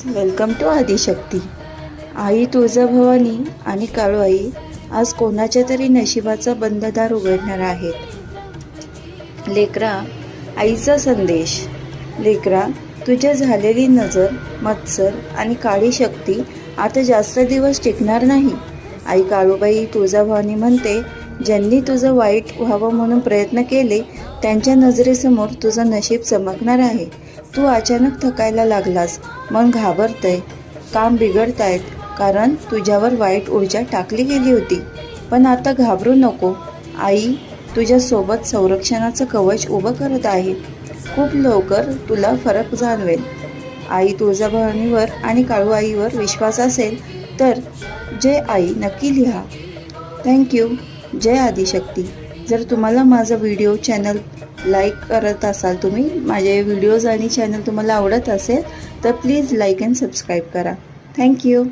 Welcome to Adishakti. आई तुळजाभवानी आणि काळूआई आज कोणाच्या तरी नशिबाचा बंधदार उघडणार आहेत. लेकरा, आईचा संदेश. लेकरा, तुझ्या झालेली नजर, मत्सर आणि काळी शक्ती आता जास्त दिवस टिकणार नाही. आई काळूबाई तुळजाभवानी म्हणते, ज्यांनी तुझं वाईट व्हावं म्हणून प्रयत्न केले त्यांच्या नजरेसमोर तुझं नशीब चमकणार आहे. तू अचानक थकायला लागलास, मन घाबरतंय, काम बिघडतायत कारण तुझ्यावर वाईट ऊर्जा टाकली गेली होती. पण आता घाबरू नको. आई तुझ्यासोबत संरक्षणाचं कवच उभं करत आहे. खूप लवकर तुला फरक जाणवेल. आई तुळजाभवानीवर आणि काळूआईवर विश्वास असेल तर जय आई नक्की लिहा. थँक्यू. जय आदिशक्ती. जर तुम्हाला माझा व्हिडिओ चॅनल लाईक करत असाल, तुम्ही माझे व्हिडिओज आणि चॅनल तुम्हाला आवडत असेल तर प्लीज लाईक अँड सबस्क्राईब करा. थँक्यू.